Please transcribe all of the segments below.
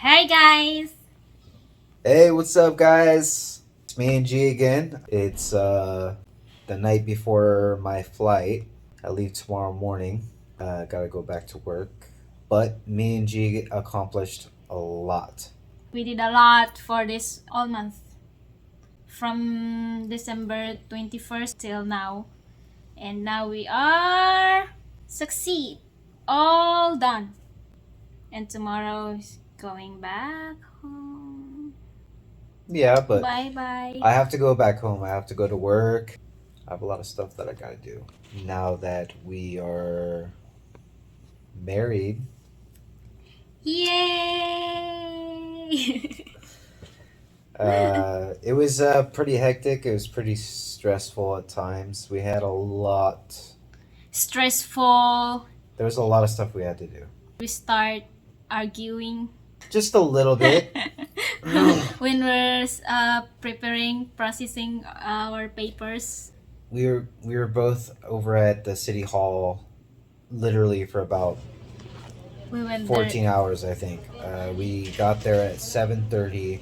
Hey guys! Hey, what's up, guys? It's me and G again. It's the night before my flight. I leave tomorrow morning. Gotta go back to work. But me and G accomplished a lot. We did a lot for this all month. From December 21st till now. And now we are succeed. All done. And tomorrow is going back home. Yeah, but Bye bye. I have to go back home. I have to go to work. I have a lot of stuff that I gotta do. Now that we are married, Yay! it was pretty hectic. It was pretty stressful at times. We had a lot. Stressful. There was a lot of stuff we had to do. We start arguing. Just a little bit. When we're preparing, processing our papers. We were both over at the city hall, literally for about We went 14 there. hours, I think. We got there at 7:30,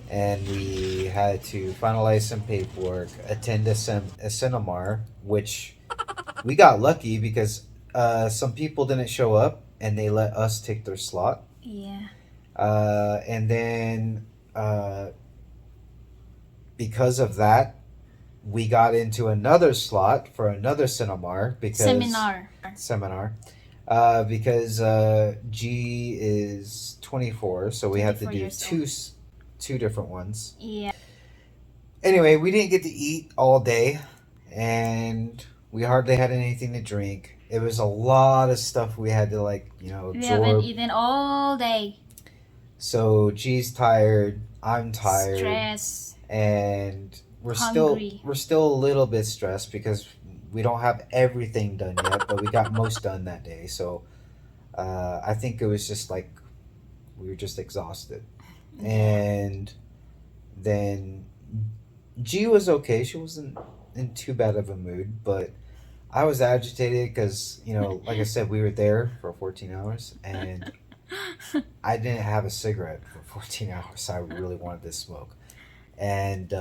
and we had to finalize some paperwork, attend a seminar, which we got lucky because some people didn't show up, and they let us take their slot. Yeah. And then because of that, we got into another slot for another seminar because G is 24, so we had to 24 do years old. two different ones. Yeah. Anyway, we didn't get to eat all day, and we hardly had anything to drink. It was a lot of stuff we had to We haven't absorb. eaten all day. So G's tired, I'm tired, Stress. and Hungry. we're still a little bit stressed because we don't have everything done yet, but we got most done that day. So I think it was just like we were just exhausted. Yeah. And then G was okay. She wasn't in too bad of a mood, but I was agitated because, like I said, we were there for 14 hours and I didn't have a cigarette for 14 hours. So I really wanted to smoke. And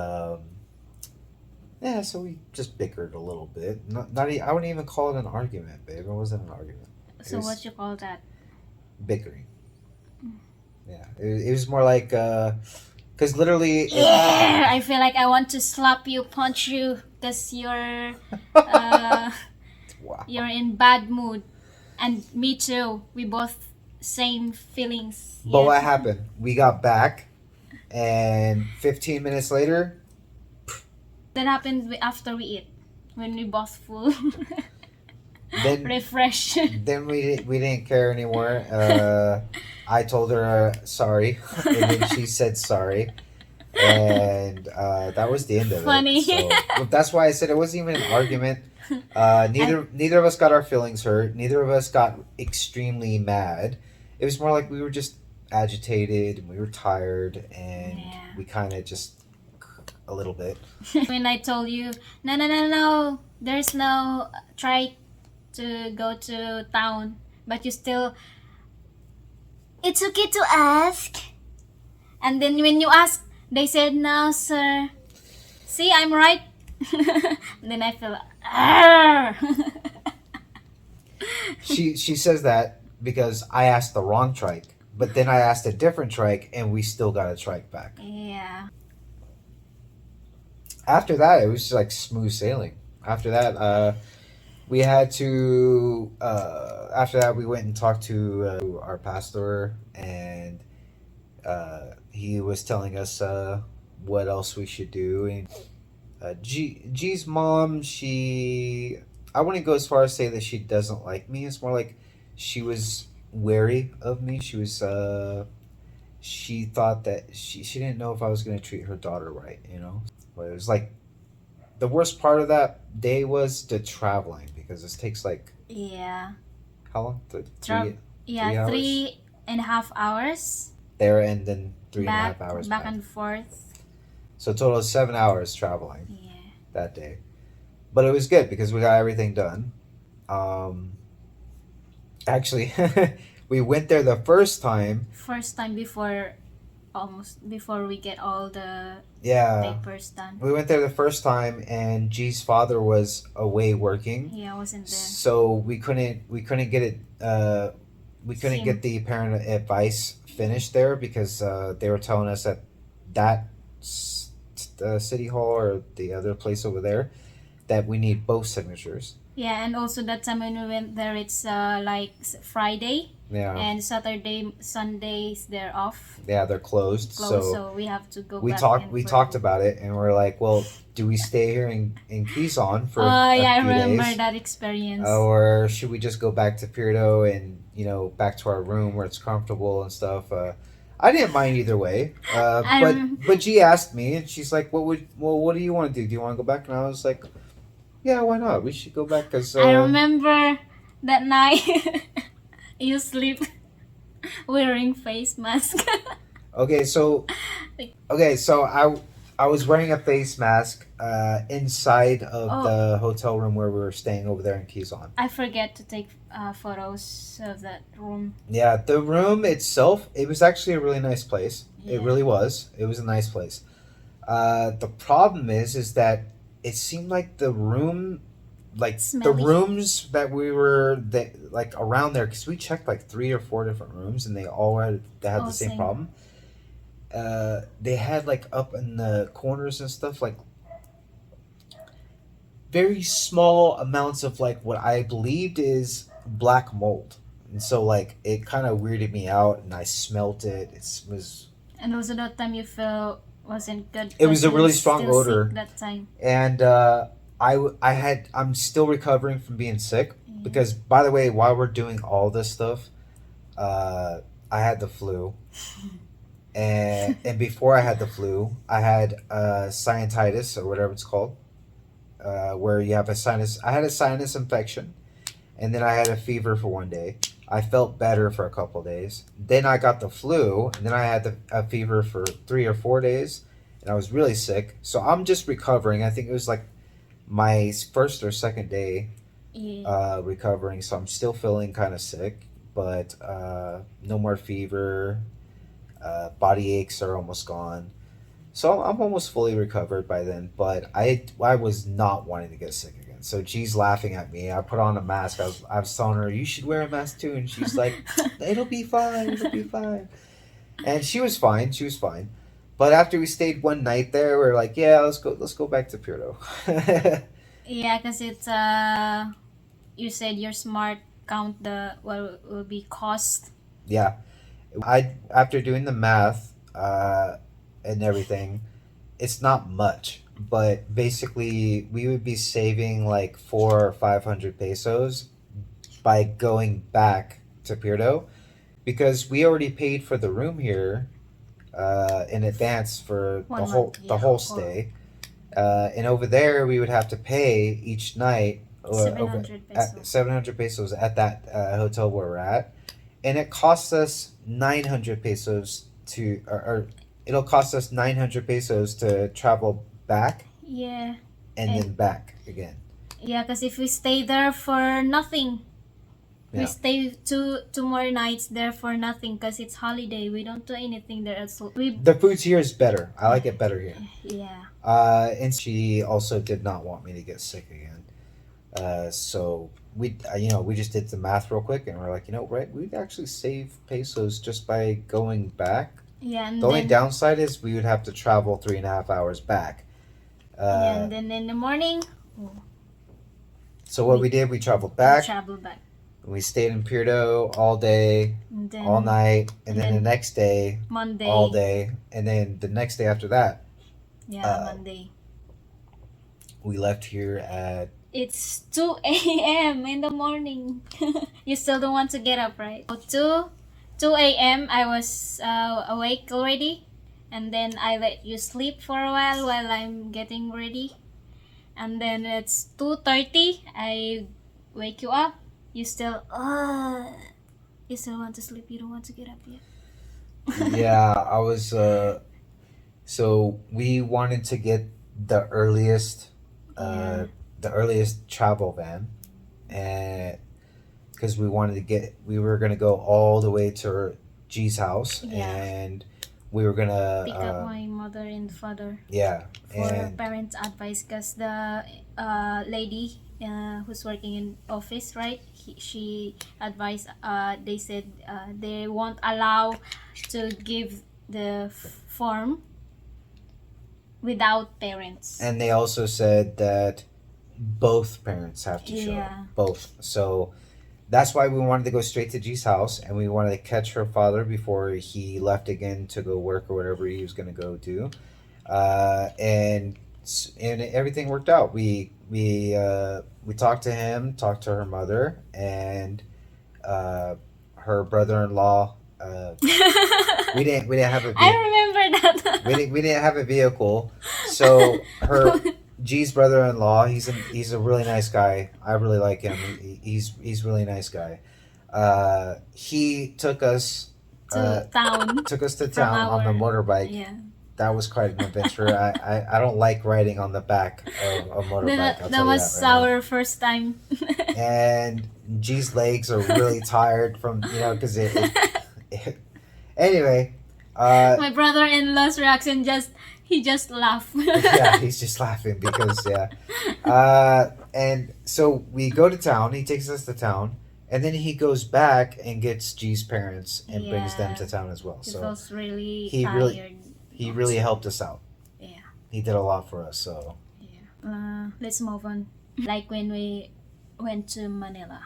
yeah, so we just bickered a little bit. I wouldn't even call it an argument, babe. It wasn't an argument. It So was what you call that? bickering. Yeah, it was more like because literally Yeah. I feel like I want to slap you, punch you, because uh, wow. you're in bad mood, and me too. We both same feelings. But Yeah. what happened? We got back, and 15 minutes later, That happened after we eat, when we both full. then Refresh. then we didn't care anymore. I told her sorry, and then she said sorry, and that was the end of Funny. it. So well, that's why I said it wasn't even an argument. Neither of us got our feelings hurt. Neither of us got extremely mad. It was more like we were just agitated and we were tired, and Yeah. we kind of just a little bit. When I told you, no, no, no, no, there's no try to go to town, but you still, it's okay to ask. And then when you ask, they said, no, sir. See, I'm right. Then I feel, "Arr." She says that because I asked the wrong trike, but then I asked a different trike, and we still got a trike back. Yeah. After that, it was just like smooth sailing. After that, we had to. After that, we went and talked to our pastor, and he was telling us what else we should do. And G's mom, I wouldn't go as far as say that she doesn't like me. It's more like she was wary of me. She thought that she didn't know if I was going to treat her daughter right. But it was like the worst part of that day was the traveling because this takes like Yeah. how long? Tra- 3 yeah, hours 3.5 hours. there, and then three and a Back, half hours back back. and forth. So a total of 7 hours traveling Yeah. that day. But it was good because we got everything done. Um, actually, we went there the first time. First time before, almost before we get all the Yeah, papers done. we went there the first time, and G's father was away working, Yeah, I wasn't there. so we couldn't get it. We couldn't Sim. get the parent advice finished there because they were telling us that that city hall or the other place over there that we need both signatures. Yeah, and also that time when we went there, it's like Friday Yeah, and Saturday, Sundays they're off, yeah, they're closed. closed, So so we have to go we back. talked in we for- talked about it, and we're like, well, do we stay here in Quezon for Oh a yeah, I few remember days? that experience. Or should we just go back to Pirdo and back to our room where it's comfortable and stuff? I didn't mind either way. But G asked me, and she's like, what do you want to do? Do you want to go back? And I was like, yeah, why not? We should go back because I remember that night you sleep wearing face mask. Okay, so I was wearing a face mask inside of Oh. the hotel room where we were staying over there in Quezon. I forget to take photos of that room. Yeah, the room itself, it was actually a really nice place. It Yeah. really was. It was a nice place. The problem is that it seemed like the room, like the Smelly. rooms that we were like around there, because we checked like 3 or 4 different rooms, and they had All the same same. problem. They had like up in the corners and stuff like very small amounts of like what I believed is black mold, and so like it kind of weirded me out, and I smelt it. It was, And also that time you felt wasn't good. It was a because really you strong still sick odor. that time. and I'm still recovering from being sick Yeah. because, by the way, while we're doing all this stuff, I had the flu. And before I had the flu, I had sinusitis or whatever it's called, where you have a sinus. I had a sinus infection, and then I had a fever for 1 day. I felt better for a couple of days. Then I got the flu, and then I had a fever for 3 or 4 days, and I was really sick. So I'm just recovering. I think it was like my first or second day Yeah. recovering, so I'm still feeling kind of sick, but no more fever. Body aches are almost gone, so I'm almost fully recovered by then. But I was not wanting to get sick again. So G's laughing at me. I put on a mask. I was telling her you should wear a mask too, and she's like, "It'll be fine. It'll be fine." And she was fine. She was fine. But after we stayed one night there, we are like, "Yeah, let's go back to Pirdo." Yeah, because it's you said you're smart. Count the what will be cost. Yeah, after doing the math and everything, it's not much, but basically we would be saving like 400 or 500 pesos by going back to Pirdo because we already paid for the room here in advance for 1 the whole month, the yeah, whole or- stay, and over there we would have to pay each night 700 pesos. 700 pesos at that hotel where we're at, and it costs us 900 pesos or it'll cost us 900 pesos to travel back Yeah. and And- then back again. Yeah, because if we stay there for nothing, we Yeah. stay two more nights there for nothing because it's holiday. We don't do anything there. So we The food here is better. I like it better here. yeah. And she also did not want me to get sick again. So we just did the math real quick, and we're like, right, we'd actually save pesos just by going back. Yeah, and The only then downside is we would have to travel 3.5 hours back. yeah, and then in the morning So what we did, we traveled we back. travel back. We stayed in Pirdo all day, And then all night, and and then the then next day, Monday. all day, and then the next day after that, Yeah, Monday. we left here at It's 2 a.m. in the morning. You still don't want to get up, right? So 2 a.m. I was awake already, and then I let you sleep for a while I'm getting ready, and then it's 2:30. I wake you up. You still want to sleep. You don't want to get up yet. yeah, I was. So we wanted to get the earliest, Yeah. the earliest travel van, and because we were gonna go all the way to G's house, Yeah. and we were gonna Pick up my mother and father yeah, for and parents' advice, because the lady who's working in office, right? She advised. They said they won't allow to give the form without parents. and they also said that both parents have to show up. Yeah. Both. So that's why we wanted to go straight to G's house, and we wanted to catch her father before he left again to go work or whatever he was going to go do. And everything worked out. We talked to him, talked to her mother, and her brother-in-law. We didn't have a I remember that. we didn't have a vehicle, so her G's brother-in-law. He's a really nice guy. I really like him. He's really nice guy. He took us To town. took us to From town on the our- motorbike. Yeah. That was quite an adventure. I don't like riding on the back of a motorbike. I'll That tell you was that right our first time. now. And G's legs are really tired from because anyway. My brother-in-law's reaction he just laughed. Yeah, he's just laughing because and so we go to town. He takes us to town, and then he goes back and gets G's parents and brings them Yeah. to town as well. He So was really he tired. really- he really helped us out. Yeah. He did a lot for us. So Yeah. Let's move on. Like when we went to Manila.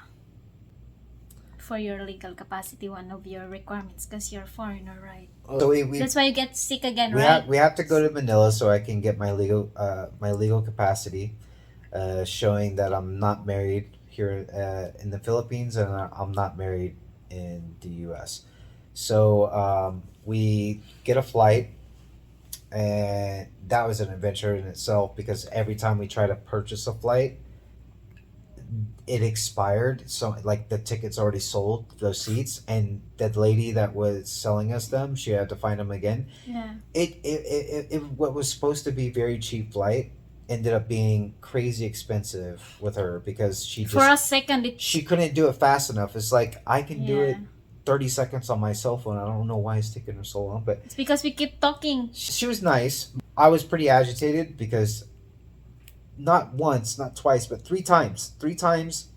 For your legal capacity, one of your requirements, because you're a foreigner, right? so we That's why you get sick again, we right? have to go to Manila so I can get my legal capacity, showing that I'm not married here in the Philippines and I'm not married in the U.S. So we get a flight, and that was an adventure in itself because every time we try to purchase a flight, it expired. So like the tickets already sold, those seats, and that lady that was selling us them, she had to find them again. Yeah. It what was supposed to be very cheap flight ended up being crazy expensive with her because For a second, she couldn't do it fast enough. It's like I can do Yeah. it 30 seconds on my cell phone. I don't know why it's taking her so long, but It's because we keep talking. she was nice. I was pretty agitated because not once, not twice, but three times.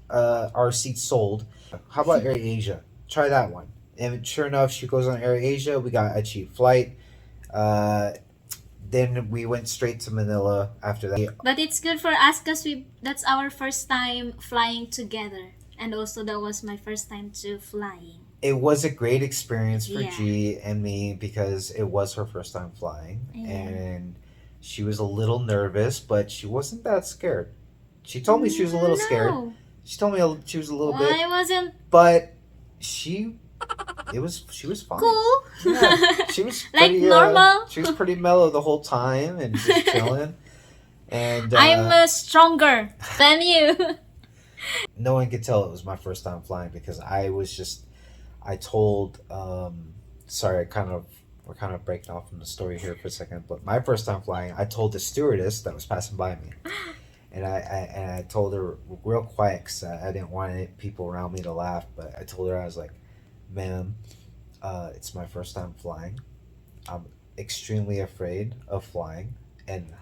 Our seats sold. How about Air Asia? Try that one. And sure enough, she goes on Air Asia. We got a cheap flight. Then we went straight to Manila after that. But it's good for us because that's our first time flying together. And also that was my first time to flying. It was a great experience for Yeah. G and me because it was her first time flying. Yeah. And she was a little nervous, but she wasn't that scared. She told me she was a little scared. No. She told me she was a little bit, I wasn't but she was fine. cool. Yeah, she was Like pretty, normal. She was pretty mellow the whole time and just chilling. And I'm stronger than you. no one could tell it was my first time flying because I told sorry, we're kind of breaking off from the story here for a second, but my first time flying, I told the stewardess that was passing by me, and I told her real quiet because I didn't want any people around me to laugh, but I told her, I was like, "Ma'am, it's my first time flying. I'm extremely afraid of flying and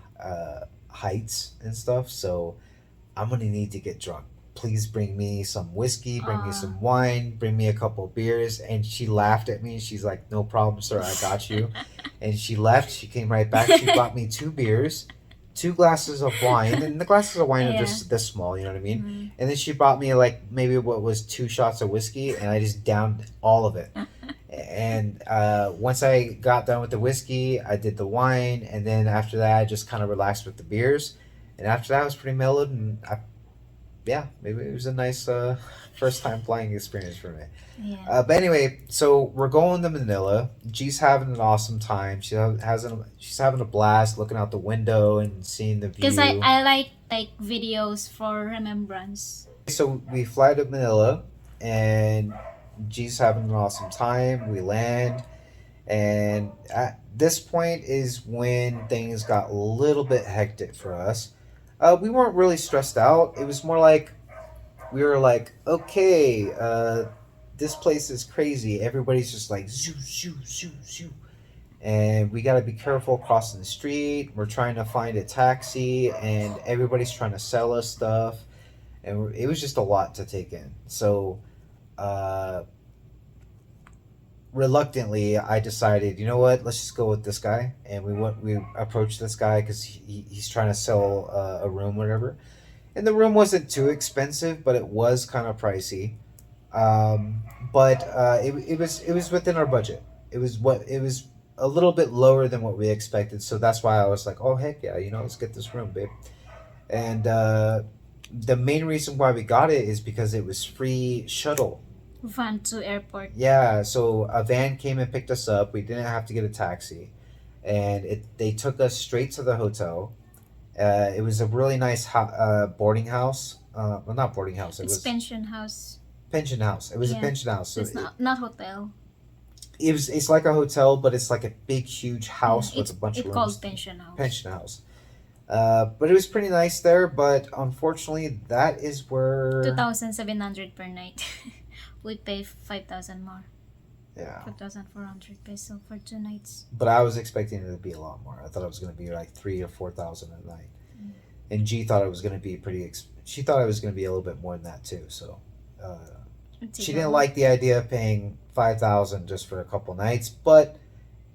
heights and stuff, so I'm gonna need to get drunk. Please bring me some whiskey, bring me some wine, bring me a couple of beers." And she laughed at me. She's like, "No problem, sir. I got you." And she left. She came right back. She bought me 2 beers, 2 glasses of wine. And the glasses of wine are Yeah. just this small, you know what I mean? Mhm. And then she bought me like maybe what was 2 shots of whiskey. And I just downed all of it. And once I got done with the whiskey, I did the wine. And then after that, I just kind of relaxed with the beers. And after that, I was pretty mellowed. And maybe it was a nice first time flying experience for me. Yeah. But anyway, so we're going to Manila. G's having an awesome time. She's having a blast looking out the window and seeing the view. Because I like videos for remembrance. So we fly to Manila, and G's having an awesome time. We land, and at this point is when things got a little bit hectic for us. We weren't really stressed out. It was more like we were like, okay, this place is crazy. Everybody's just like zoo, zoo, zoo, zoo, and we got to be careful crossing the street. We're trying to find a taxi, and everybody's trying to sell us stuff, and it was just a lot to take in. So, uh, reluctantly, I decided, you know what? Let's just go with this guy, and we went. We approached this guy because he's trying to sell a room, whatever. And the room wasn't too expensive, but it was kind of pricey. Um, but it was within our budget. It was a little bit lower than what we expected, so that's why I was like, oh heck yeah, let's get this room, babe. And the main reason why we got it is because it was free shuttle. Van to airport. Yeah, so a van came and picked us up. We didn't have to get a taxi, and they took us straight to the hotel. It was a really nice boarding house. Well, not boarding house. It It's was pension house. pension house. It was a Yeah. pension house. So It's not hotel. it's like a hotel, but it's like a big, huge house Yeah, with a bunch of it's rooms. called pension house. Pension house. But it was pretty nice there. But unfortunately, that is where 2,700 per night. We pay 5,000 more. yeah. 5,400 peso for 2 nights. But I was expecting it to be a lot more. I thought it was going to be like 3 or 4 thousand a night, and G thought it was going to be she thought it was going to be a little bit more than that too. So. She didn't like the idea of paying 5,000 just for a couple nights, but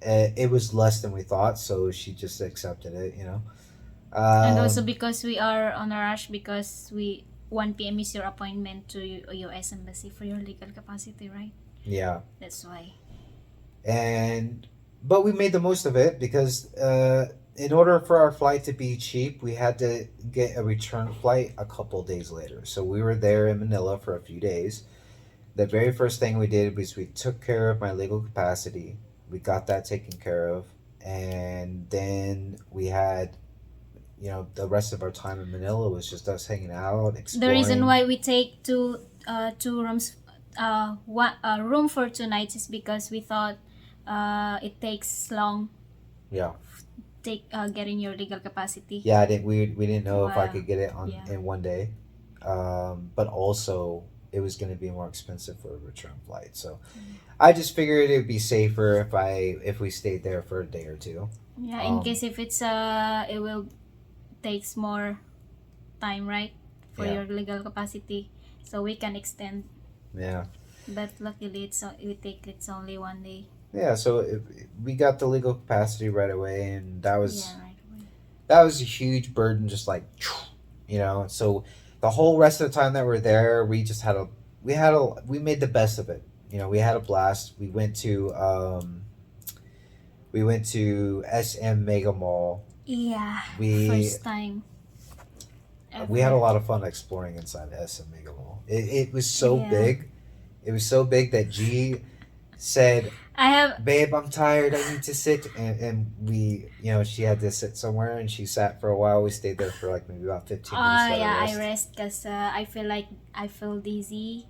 it was less than we thought, so she just accepted it. And also Um, because we are on a rush because 1 p.m. is your appointment to U.S. Embassy for your legal capacity, right? yeah, That's why. but we made the most of it because in order for our flight to be cheap, we had to get a return flight a couple days later. So we were there in Manila for a few days. The very first thing we did was we took care of my legal capacity. We got that taken care of, and then we had, the rest of our time in Manila was just us hanging out, The reason exploring. why we take two rooms, one room for 2 nights is because we thought it takes long Yeah, getting your legal capacity. yeah. We didn't know if I Wow. could get it Yeah. in one day, but also it was going to be more expensive for a return flight. So I just figured it would be safer if we stayed there for a day or two. Yeah, in Um, case if it's it will takes more time, right, for Yeah. your legal capacity, so we can extend. Yeah. But luckily, it's only 1 day. Yeah, so we got the legal capacity right away, and Yeah, right away. that was a huge burden. Just like, So the whole rest of the time that we're there, we just we made the best of it. We had a blast. We went to SM Mega Mall. Yeah, We first time. we had a Ever. lot of fun exploring inside SM Mega Mall. It was so Yeah. big. It was so big that G said, I have. babe, I'm tired. I need to sit. And we, she had to sit somewhere, and she sat for a while. We stayed there for like maybe about 15 minutes. Let her Yeah, I rest. rest because I feel dizzy,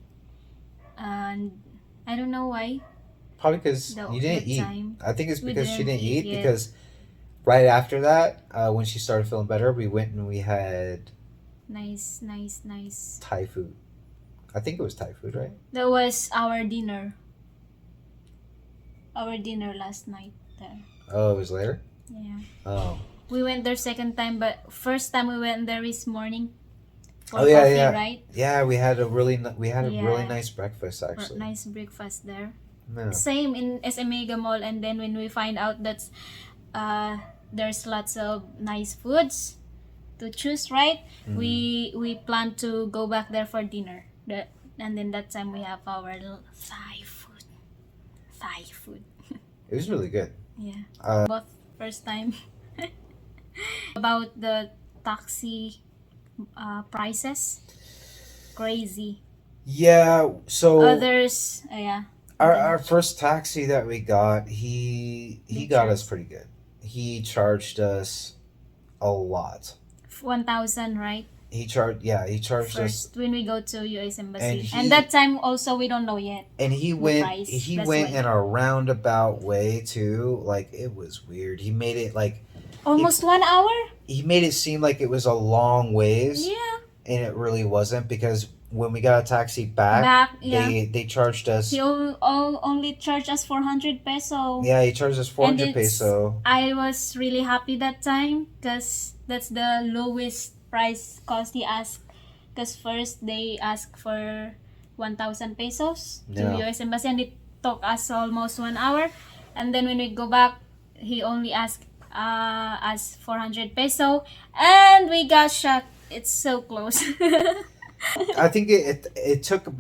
and I don't know why. Probably because The, you didn't the eat. time. I think it's We because she didn't didn't eat. eat yet. Because right after that, when she started feeling better, we went and we had Nice. Thai food. I think it was Thai food, right? That was our dinner. Our dinner last night there. Oh, it was later? Yeah. Oh. We went there second time, but first time we went there is morning for Oh, yeah, coffee, yeah. right? Yeah, we had a really Yeah. nice breakfast, actually. Nice breakfast there. Yeah. Same in SM Mega Mall, and then when we find out that there's lots of nice foods to choose, right? Mhm. We plan to go back there for dinner. And then that time we have our little Thai food. Thai food. It was really good. Yeah. Uh, Both first time. About the taxi prices, crazy. Yeah, so Others, yeah. our first taxi that we got, he They got us charged- pretty good. He charged us a lot. 1,000, right? He charged us, First when we go to US Embassy, And and that time also we don't know yet. and he the went price, he that's went why. in a roundabout way too. Like, it was weird. He made it like Almost 1 hour. he made it seem like it was a long ways, Yeah. and it really wasn't, because when we got a taxi back, Back, yeah. they charged us. He only charged us 400 peso. Yeah, he charged us And 400 peso. I was really happy that time because that's the lowest price cost he asked. Because first they asked for 1,000 pesos to Yeah. US Embassy, and it took us almost 1 hour. And then when we go back, he only asked us 400 peso, and we got shocked. It's so close. I think it took a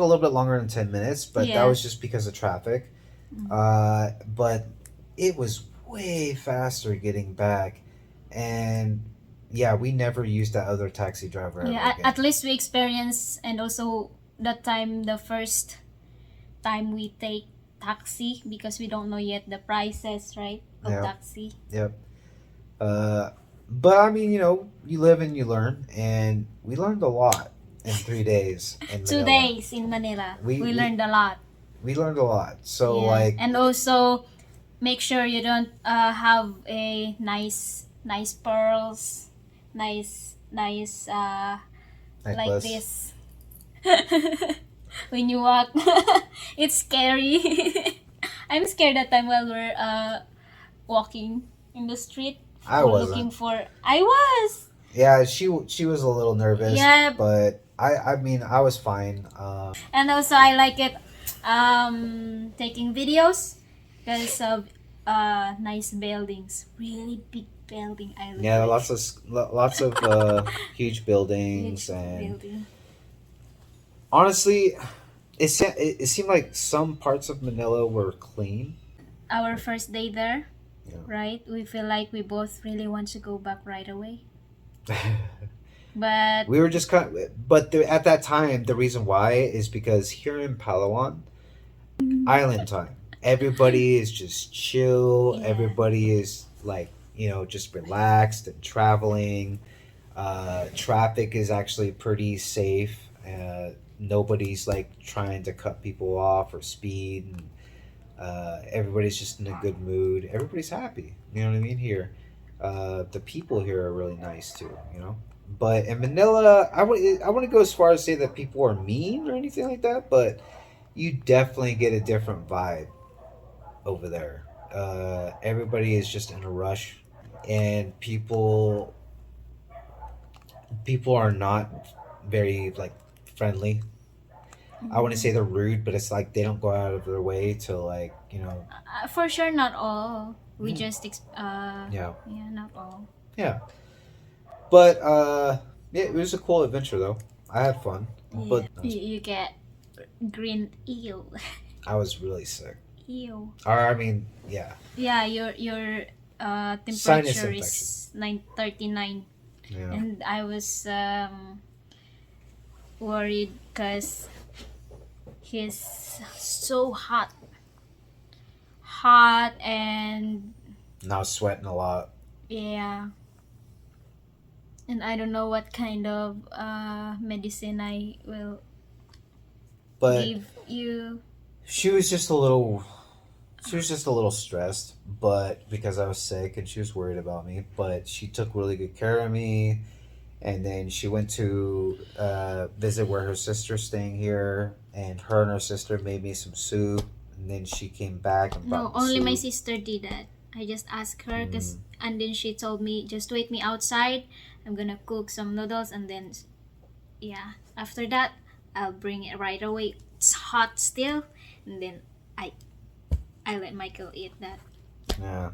little bit longer than 10 minutes, but that Yeah. was just because of traffic. But it was way faster getting back, and yeah, we never used that other taxi driver ever Yeah, again. at least we experienced, and also that time, the first time we take taxi, because we don't know yet the prices, right, of Yeah. taxi. Yep. But I mean, you live and you learn, and we learned a lot in 3 days in 2 Manila. days in Manila. We- We we- learned a lot. We learned a lot. So Yeah. like, And also make sure you don't have a nice pearls, nice like necklace. this. When you walk, it's scary. I'm scared that time while we're walking in the street. I We're wasn't. looking for. I was. Yeah, she was a little nervous. Yeah. But I mean, I was fine. And also I like it taking videos because of nice buildings, really big building. I like Yeah, it. lots of huge buildings, Huge and building. honestly, it seemed like some parts of Manila were clean. Our first day there, Yeah. right? We feel like we both really want to go back right away. But We were just but at that time, the reason why is because here in Palawan, island time, everybody is just chill. Yeah. Everybody is like, just relaxed and traveling. Traffic is actually pretty safe. Nobody's like trying to cut people off or speed. And, everybody's just in a good mood. Everybody's happy. You know what I mean? Here, the people here are really nice too. But in Manila, I wouldn't go as far as say that people are mean or anything like that. But you definitely get a different vibe over there. Everybody is just in a rush, and people are not very like friendly. I wouldn't say they're rude, but it's like they don't go out of their way to like for sure, not all. We Mm. just yeah. not all. Yeah. But yeah, it was a cool adventure though. I had fun, but You get green eel. I was really sick. Ew. Or I mean, yeah. Yeah, your Sinus temperature is 939, Yeah. and I was worried because he's so hot, and Now sweating a lot. yeah, and I don't know what kind of medicine I will But give you. she was just a little stressed, but because I was sick and she was worried about me, but she took really good care of me. And then she went to visit where her sister's staying here, and her sister made me some soup. And then she came back and No, brought me only my soup. sister did that. I just asked her, and then she told me, just wait me outside. I'm gonna cook some noodles, and then, yeah, after that, I'll bring it right away. It's hot still, and then I let Michael eat that. Yeah.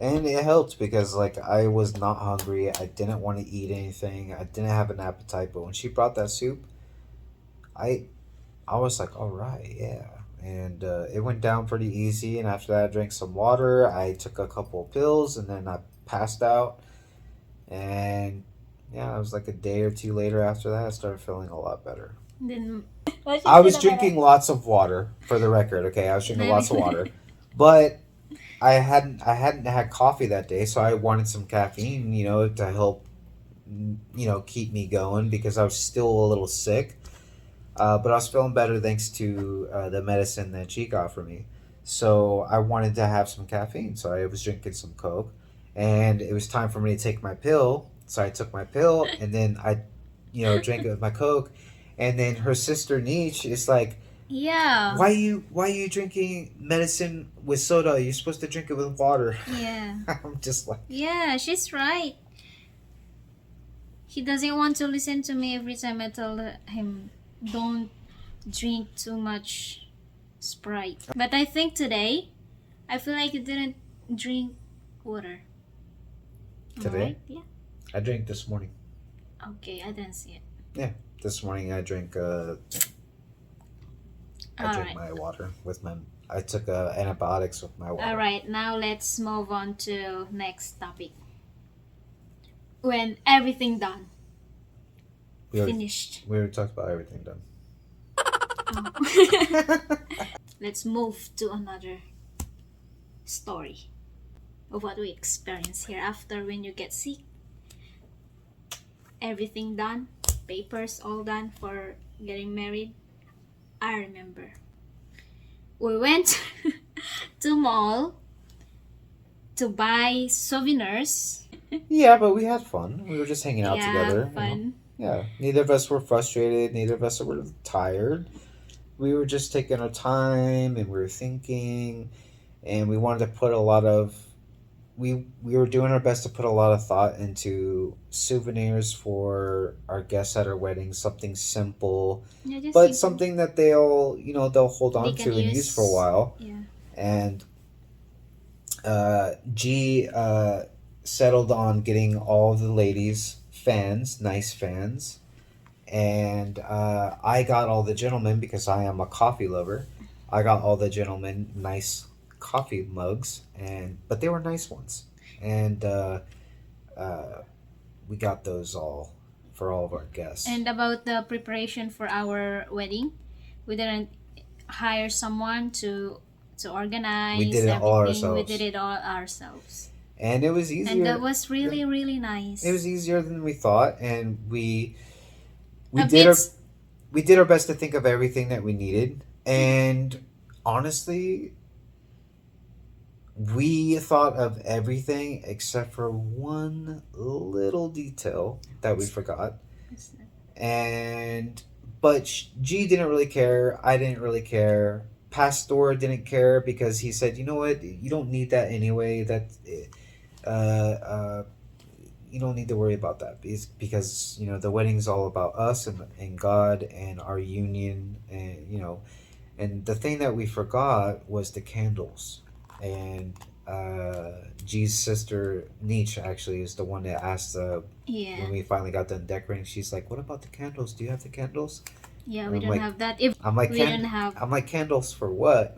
And it helped because like I was not hungry. I didn't want to eat anything. I didn't have an appetite. But when she brought that soup, I was like, all right, yeah. And it went down pretty easy. And after that, I drank some water. I took a couple of pills, and then I passed out. And yeah, it was like a day or two later after that, I started feeling a lot better. Then I was drinking lots of water, for the record. Okay, I was drinking lots of water, but I hadn't had coffee that day, so I wanted some caffeine, to help, keep me going because I was still a little sick. But I was feeling better thanks to the medicine that she got for me. So I wanted to have some caffeine, so I was drinking some Coke, and it was time for me to take my pill. So I took my pill, and then I drink it with my Coke. And then her sister Niche is like, Yeah. why are you drinking medicine with soda? You're supposed to drink it with water. Yeah. I'm just like, Yeah, she's right. He doesn't want to listen to me every time I tell him, don't drink too much Sprite. But I think today, I feel like you didn't drink water. Am I today right? Yeah. I drank this morning. Okay, I didn't see it. This morning I drank Alright. my water with my. I took antibiotics with my water. Alright, now let's move on to next topic. When everything done, We already, finished. we already talked about everything done. Oh. Let's move to another story of what we experience here after when you get sick. Everything done, papers all done for getting married. I remember we went to mall to buy souvenirs. Yeah, but we had fun. We were just hanging out Yeah, together. fun. Yeah, neither of us were frustrated. Neither of us were tired. We were just taking our time and we were thinking, and we wanted to put a lot of. We were doing our best to put a lot of thought into souvenirs for our guests at our wedding. Something simple, Yeah, just but simple. something that they'll hold They on can to and use for a while. Yeah. And G settled on getting all the ladies fans, nice fans, and I got all the gentlemen because I am a coffee lover. I got all the gentlemen nice coffee mugs, but they were nice ones, and uh, we got those all for all of our guests. And about the preparation for our wedding, we didn't hire someone to organize. We did it all everything. We ourselves. did it all ourselves. And it was easier. And that was really, really nice. It was easier than we thought, and we A did our bit- we did our best to think of everything that we needed, and honestly, we thought of everything except for one little detail that we forgot. And but G didn't really care. I didn't really care. Pastor didn't care because he said, "You know what? You don't need that anyway. Uh, uh, you don't need to worry about that because the wedding's all about us and God and our union, and the thing that we forgot was the candles. And G's sister Nietzsche actually is the one that asked Yeah. when we finally got done decorating. She's like, "What about the candles? Do you have the candles?" Yeah, I'm we don't like- have that. If I'm like, we don't have. I'm like, candles for what?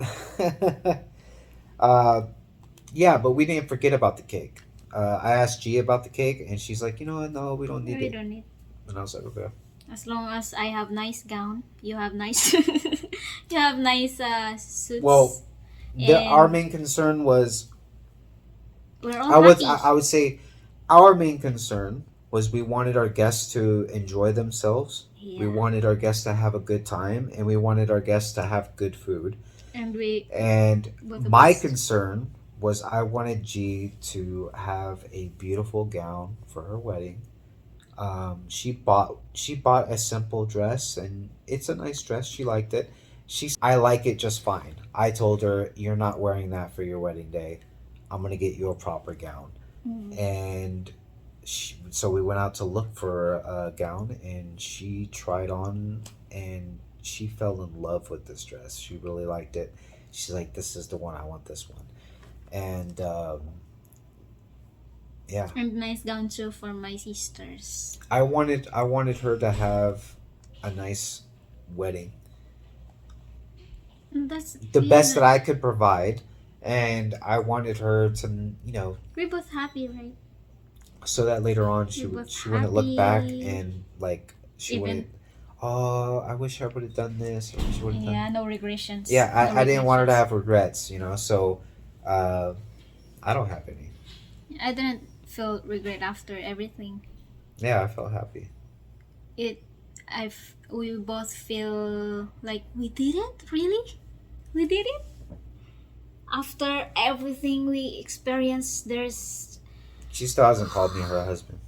Yeah, but we didn't forget about the cake. I asked G about the cake, and she's like, "You know what? No, we don't need We it." don't need. And I was like, "Okay." As long as I have nice gown, you have nice. You have nice suits. Well, And our main concern was we're all I would happy. I would say our main concern was we wanted our guests to enjoy themselves. Yeah. We wanted our guests to have a good time, and we wanted our guests to have good food. And we. And both of my us- concern was I wanted G to have a beautiful gown for her wedding. She bought a simple dress, and it's a nice dress. She liked it. I like it just fine. I told her, "You're not wearing that for your wedding day. I'm gonna get you a proper gown." Mm. And so we went out to look for a gown, and she tried on, and she fell in love with this dress. She really liked it. She's like, "This is the one. I want this one." And yeah, And nice gown too for my sisters. I wanted her to have a nice wedding, And that's the best that I could provide, and I wanted her to We're both happy, right? so that later on she We both wouldn't look back happy. and like she Even- wouldn't. "Oh, I wish I would have done this. I wish I would have done." Yeah, no regressions. Yeah, No I didn't want her to regressions. have regrets, So, I don't have any. I didn't feel regret after everything. Yeah, I felt happy. We both feel like we did it. Really, we did it. After everything we experienced, She still hasn't called me her husband.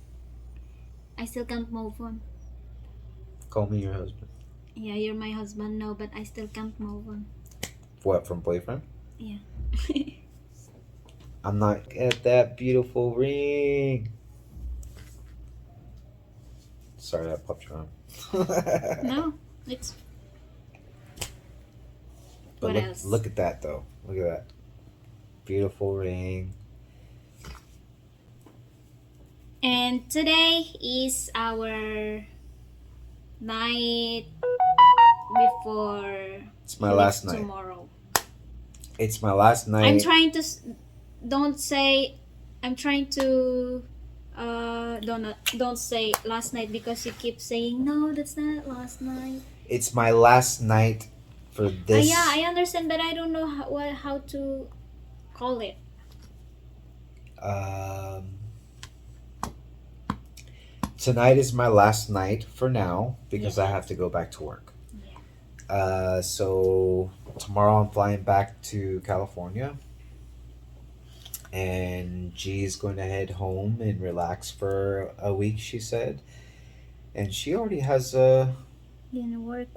I still can't move on. Call me your husband. Yeah, you're my husband now, but I still can't move on. What, from boyfriend? Yeah. I'm not at that beautiful ring. Sorry, I popped your arm. No, it's But what look, else? look at that though. Look at that beautiful ring. And today is our night before It's my he last leaves night. tomorrow. It's my last night. I'm trying to don't say. I'm trying to don't say last night because you keep saying no. That's not last night. It's my last night for this. Yeah, I understand, but I don't know how to call it. Tonight is my last night for now because Yeah. I have to go back to work. Yeah. So tomorrow I'm flying back to California, and G's going to head home and relax for a week. She said, and she already has a Work.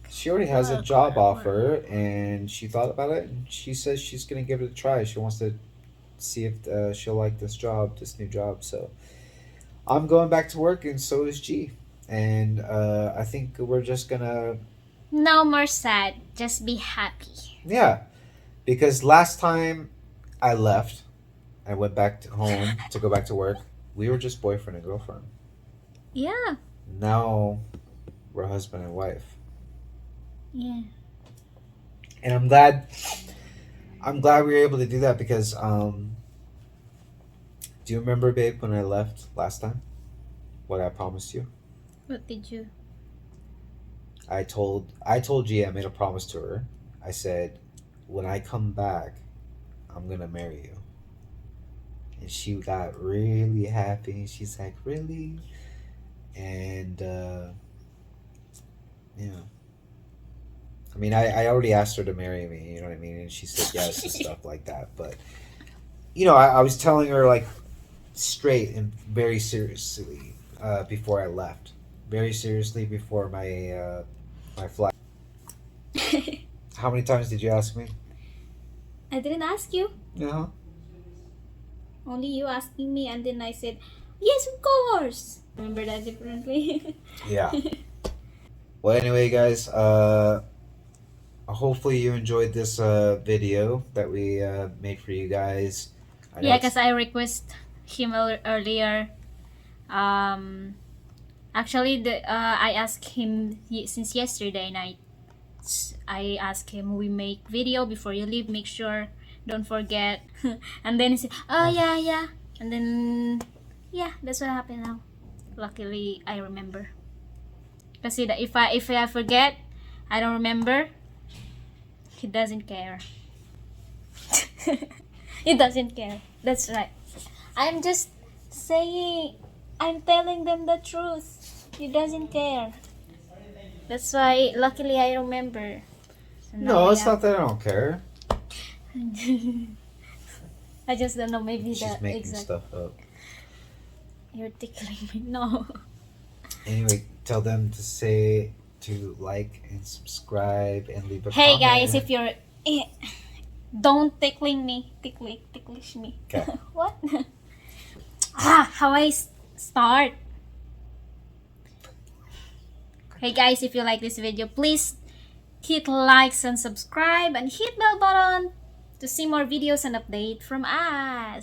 she already has a Work, job work, offer, and she thought about it, and she says she's gonna give it a try. She wants to see if she'll like this new job. So I'm going back to work, and so is G. And I think we're just gonna, No more sad. Just be happy. yeah, because last time I left, I went back to home to go back to work. We were just boyfriend and girlfriend. Yeah. Now we're husband and wife, Yeah. and I'm glad. I'm glad we were able to do that because do you remember, babe, when I left last time? What I promised you? What did you? I told G, I made a promise to her. I said, when I come back, I'm gonna marry you. And she got really happy. She's like, really? And yeah. I mean, I already asked her to marry me, you know what I mean? And she said yes and stuff like that. But, you know, I was telling her, like, straight and very seriously before I left. Very seriously before my flight. How many times did you ask me? I didn't ask you. Yeah. Only you asking me, and then I said, yes, of course. Remember that differently? Yeah. Well, anyway, guys, hopefully you enjoyed this video that we made for you guys. I know Yeah, it's- because I request him earlier. Actually, I asked him since yesterday night. I asked him, we make video before you leave. Make sure, don't forget. And then he said, oh yeah. And then yeah, that's what happened now. Luckily, I remember. Kasi if I forget, I don't remember. He doesn't care. He doesn't care. That's right. I'm just saying. I'm telling them the truth. He doesn't care. That's why, luckily, I remember. So now No, I it's not that I don't care. I just don't know. Maybe She's the making exact. stuff up. You're tickling me. No. Anyway, tell them to like and subscribe and leave a Hey comment. guys, if you're don't tickling me, ticklish me. Okay. What? How I start? Hey guys, if you like this video, please hit likes and subscribe and hit bell button to see more videos and update from us.